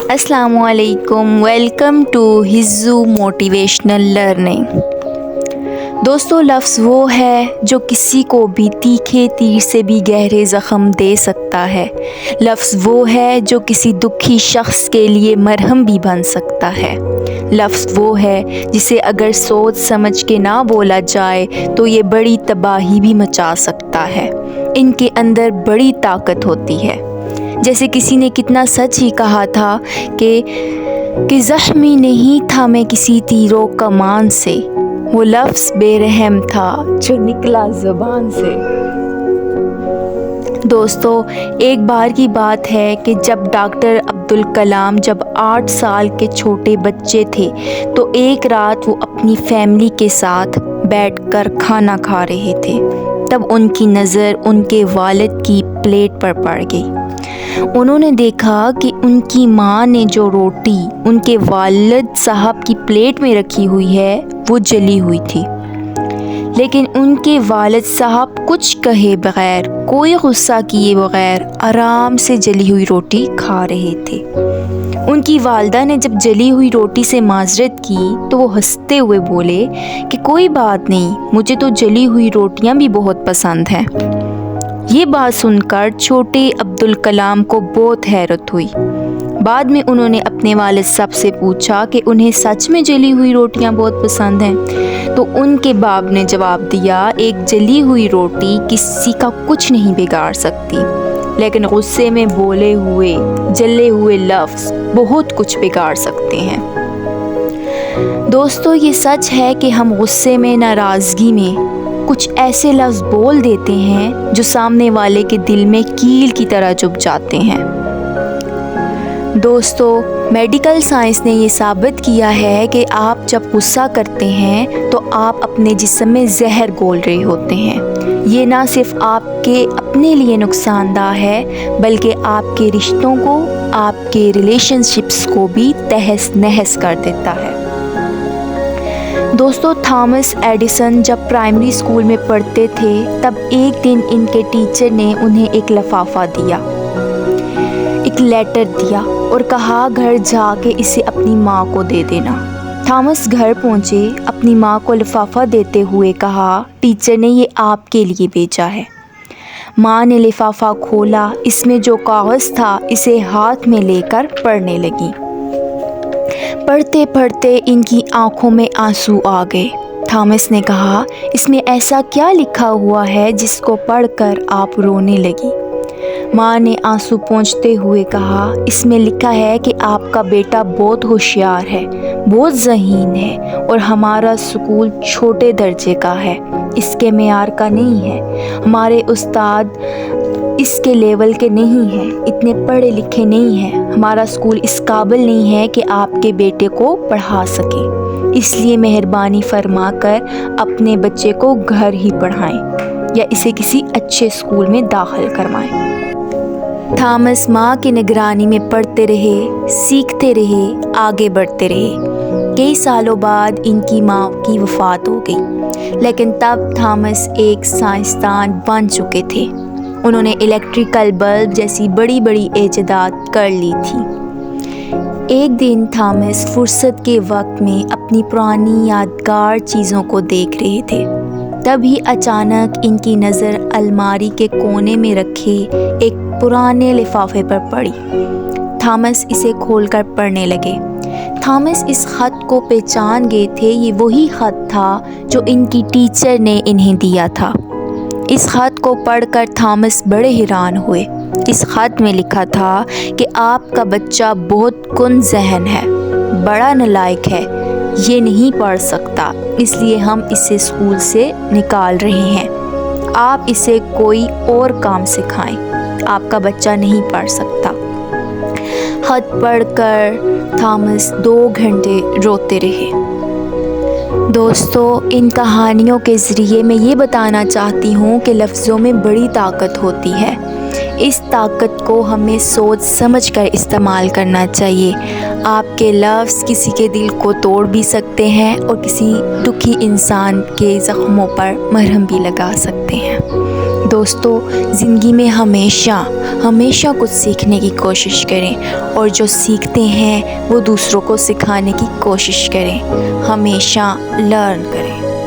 السلام علیکم، welcome to ہزو motivational learning. دوستو، لفظ وہ ہے جو کسی کو بھی تیکھے تیر سے بھی گہرے زخم دے سکتا ہے۔ لفظ وہ ہے جو کسی دکھی شخص کے لیے مرہم بھی بن سکتا ہے۔ لفظ وہ ہے جسے اگر سوچ سمجھ کے نہ بولا جائے تو یہ بڑی تباہی بھی مچا سکتا ہے۔ ان کے اندر بڑی طاقت ہوتی ہے۔ جیسے کسی نے کتنا سچ ہی کہا تھا کہ زخمی نہیں تھا میں کسی تیرو کمان سے، وہ لفظ بے رحم تھا جو نکلا زبان سے۔ دوستو، ایک بار کی بات ہے کہ جب ڈاکٹر عبدالکلام جب 8 سال کے چھوٹے بچے تھے تو ایک رات وہ اپنی فیملی کے ساتھ بیٹھ کر کھانا کھا رہے تھے۔ تب ان کی نظر ان کے والد کی پلیٹ پر پڑ گئی۔ انہوں نے دیکھا کہ ان کی ماں نے جو روٹی ان کے والد صاحب کی پلیٹ میں رکھی ہوئی ہے وہ جلی ہوئی تھی، لیکن ان کے والد صاحب کچھ کہے بغیر، کوئی غصہ کیے بغیر آرام سے جلی ہوئی روٹی کھا رہے تھے۔ ان کی والدہ نے جب جلی ہوئی روٹی سے معذرت کی تو وہ ہنستے ہوئے بولے کہ کوئی بات نہیں، مجھے تو جلی ہوئی روٹیاں بھی بہت پسند ہیں۔ یہ بات سن کر چھوٹے عبدالکلام کو بہت حیرت ہوئی۔ بعد میں انہوں نے اپنے والد صاحب سے پوچھا کہ انہیں سچ میں جلی ہوئی روٹیاں بہت پسند ہیں؟ تو ان کے باپ نے جواب دیا، ایک جلی ہوئی روٹی کسی کا کچھ نہیں بگاڑ سکتی، لیکن غصے میں بولے ہوئے جلے ہوئے لفظ بہت کچھ بگاڑ سکتے ہیں۔ دوستو، یہ سچ ہے کہ ہم غصے میں، ناراضگی میں کچھ ایسے لفظ بول دیتے ہیں جو سامنے والے کے دل میں کیل کی طرح چبھ جاتے ہیں۔ دوستو، میڈیکل سائنس نے یہ ثابت کیا ہے کہ آپ جب غصہ کرتے ہیں تو آپ اپنے جسم میں زہر گھول رہے ہوتے ہیں۔ یہ نہ صرف آپ کے اپنے لیے نقصان دہ ہے بلکہ آپ کے رشتوں کو، آپ کے ریلیشن شپس کو بھی تہس نہس کر دیتا ہے۔ دوستو، تھامس ایڈیسن جب پرائمری اسکول میں پڑھتے تھے تب ایک دن ان کے ٹیچر نے انہیں ایک لفافہ دیا، ایک لیٹر دیا اور کہا گھر جا کے اسے اپنی ماں کو دے دینا۔ تھامس گھر پہنچے، اپنی ماں کو لفافہ دیتے ہوئے کہا، ٹیچر نے یہ آپ کے لیے بھیجا ہے۔ ماں نے لفافہ کھولا، اس میں جو کاغذ تھا اسے ہاتھ میں لے کر پڑھنے لگی۔ پڑھتے پڑھتے ان کی آنکھوں میں آنسو آ گئے۔ تھامس نے کہا، اس میں ایسا کیا لکھا ہوا ہے جس کو پڑھ کر آپ رونے لگی؟ ماں نے آنسو پونچھتے ہوئے کہا، اس میں لکھا ہے کہ آپ کا بیٹا بہت ہوشیار ہے، بہت ذہین ہے اور ہمارا اسکول چھوٹے درجے کا ہے، اس کے معیار کا نہیں ہے، ہمارے استاد اس کے لیول کے نہیں ہیں، اتنے پڑھے لکھے نہیں ہیں، ہمارا اسکول اس قابل نہیں ہے کہ آپ کے بیٹے کو پڑھا سکے، اس لیے مہربانی فرما کر اپنے بچے کو گھر ہی پڑھائیں یا اسے کسی اچھے اسکول میں داخل کروائیں۔ تھامس ماں کی نگرانی میں پڑھتے رہے، سیکھتے رہے، آگے بڑھتے رہے۔ کئی سالوں بعد ان کی ماں کی وفات ہو گئی، لیکن تب تھامس ایک سائنسدان بن چکے تھے۔ انہوں نے الیکٹریکل بلب جیسی بڑی بڑی ایجادات کر لی تھی۔ ایک دن تھامس فرصت کے وقت میں اپنی پرانی یادگار چیزوں کو دیکھ رہے تھے، تبھی اچانک ان کی نظر الماری کے کونے میں رکھے ایک پرانے لفافے پر پڑی۔ تھامس اسے کھول کر پڑھنے لگے۔ تھامس اس خط کو پہچان گئے تھے، یہ وہی خط تھا جو ان کی ٹیچر نے انہیں دیا تھا۔ اس خط کو پڑھ کر تھامس بڑے حیران ہوئے۔ اس خط میں لکھا تھا کہ آپ کا بچہ بہت کن ذہن ہے، بڑا نالائق ہے، یہ نہیں پڑھ سکتا، اس لیے ہم اسے اسکول سے نکال رہے ہیں، آپ اسے کوئی اور کام سکھائیں، آپ کا بچہ نہیں پڑھ سکتا۔ خط پڑھ کر تھامس 2 گھنٹے روتے رہے۔ دوستو، ان کہانیوں کے ذریعے میں یہ بتانا چاہتی ہوں کہ لفظوں میں بڑی طاقت ہوتی ہے۔ اس طاقت کو ہمیں سوچ سمجھ کر استعمال کرنا چاہیے۔ آپ کے لفظ کسی کے دل کو توڑ بھی سکتے ہیں اور کسی دکھی انسان کے زخموں پر مرہم بھی لگا سکتے ہیں۔ دوستو، زندگی میں ہمیشہ کچھ سیکھنے کی کوشش کریں، اور جو سیکھتے ہیں وہ دوسروں کو سکھانے کی کوشش کریں۔ ہمیشہ لرن کریں۔